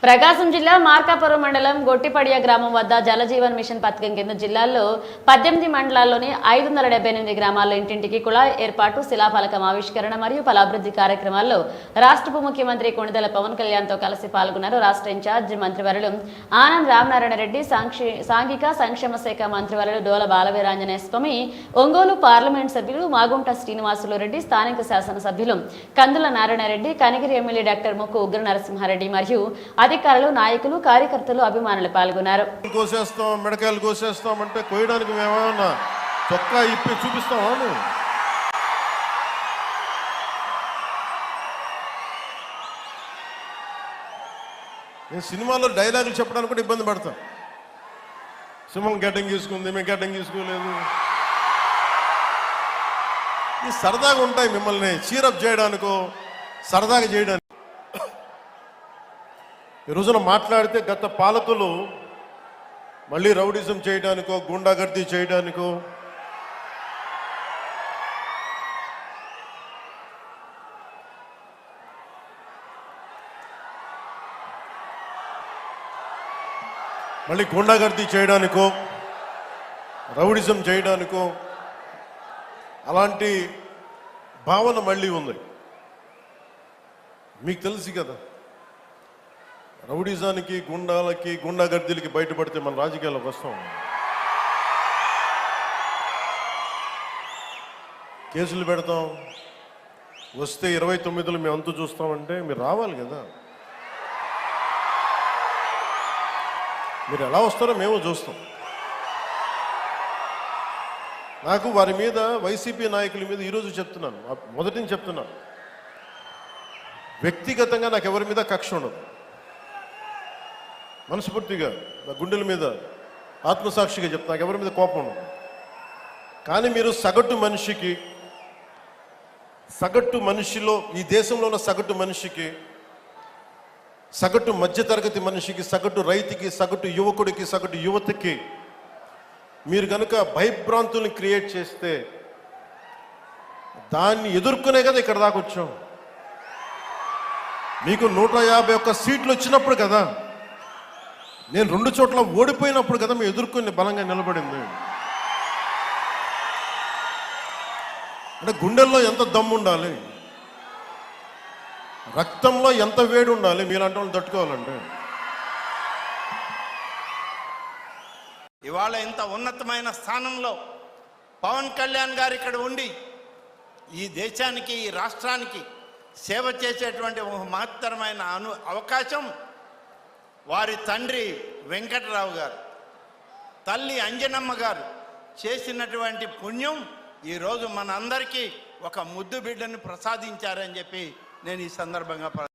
ప్రకాశం జిల్లా మార్కాపురం మండలం గొట్టిపడియ గ్రామం వద్ద జలజీవన్ మిషన్ పథకం కింద జిల్లాలో 18 మండలాల్లోని 578 గ్రామాల్లో ఇంటింటికి కుళాయి ఏర్పాటు, శిలాఫలకం ఆవిష్కరణ మరియు పలు అభివృద్ధి కార్యక్రమాల్లో రాష్ట్ర ఉప ముఖ్యమంత్రి కొణిదెల పవన్ కళ్యాణ్ తో కలిసి పాల్గొన్నారు. రాష్ట్ర ఇన్ఛార్జ్ మంత్రివర్యులు ఆనంద్ రామనారాయణ రెడ్డి, సాంఘిక సంక్షేమ శాఖ మంత్రివర్యులు డోల బాలవీరాంజనేయ స్వామి, ఒంగోలు పార్లమెంట్ సభ్యులు మాగుంట శ్రీనివాసులు రెడ్డి, స్థానిక శాసనసభ్యులు కందుల నారాయణ రెడ్డి, కనిగిరి ఎమ్మెల్యే డాక్టర్ ముక్కు ఉగ్ర నరసింహారెడ్డి మరియు అధికారులు, నాయకులు, కార్యకర్తలు, అభిమానులు పాల్గొన్నారు. కోసేస్తాం, మిడకాయలు కోసేస్తాం అంటే కోయడానికి మేమేమన్నా చొక్కా ఇప్పి చూపిస్తామా? నేను సినిమాలో డైలాగులు చెప్పడానికి కూడా ఇబ్బంది పడతాను. సింహం గడ్డం గీసుకుంది, మేము గడ్డం గీసుకోలేదు. ఈ సరదాగా ఉంటాయి, మిమ్మల్ని చీరప్ చేయడానికో సరదాగా చేయడానికి. ఈ రోజున మాట్లాడితే గత పాలకులు మళ్ళీ రౌడిజం చేయడానికో గుండాగర్దీ చేయడానికో రౌడిజం చేయడానికో అలాంటి భావన మళ్ళీ ఉంది. మీకు తెలుసు కదా, రౌడిజానికి, గుండాలకి, గుండాగర్దీలకి బయటపడితే మన రాజకీయాల్లోకి వస్తాం. కేసులు పెడతాం, వస్తే 29లో మేము అంతు చూస్తామంటే మీరు రావాలి కదా. మీరు ఎలా వస్తారో మేము చూస్తాం. నాకు వారి మీద, వైసీపీ నాయకుల మీద ఈరోజు చెప్తున్నాను, మొదటి నుంచి చెప్తున్నాను, వ్యక్తిగతంగా నాకు ఎవరి మీద కక్ష ఉండదు. మనస్ఫూర్తిగా నా గుండెల మీద ఆత్మసాక్షిగా చెప్తా, నాకు ఎవరి మీద కోపం ఉండదు. కానీ మీరు సగటు మనిషిలో, ఈ దేశంలో ఉన్న సగటు మనిషికి, సగటు మధ్యతరగతి మనిషికి, సగటు రైతుకి, సగటు యువకుడికి, సగటు యువతకి మీరు కనుక భయభ్రాంతుల్ని క్రియేట్ చేస్తే దాన్ని ఎదుర్కొనే కదా ఇక్కడ దాకా వచ్చాం. మీకు 151 సీట్లు వచ్చినప్పుడు కదా, నేను 2 చోట్ల ఓడిపోయినప్పుడు కదా మేము ఎదుర్కొని బలంగా నిలబడింది. అంటే గుండెల్లో ఎంత దమ్ము ఉండాలి, రక్తంలో ఎంత వేడి ఉండాలి మీలాంటి వాళ్ళు తట్టుకోవాలంటే. ఇవాళ ఇంత ఉన్నతమైన స్థానంలో పవన్ కళ్యాణ్ గారు ఇక్కడ ఉండి ఈ దేశానికి, ఈ రాష్ట్రానికి సేవ చేసేటువంటి ఒక మహత్తరమైన అవకాశం వారి తండ్రి వెంకటరావు గారు, తల్లి అంజనమ్మ గారు చేసినటువంటి పుణ్యం ఈరోజు మన అందరికీ ఒక ముద్దు బిడ్డను ప్రసాదించారని చెప్పి నేను ఈ సందర్భంగా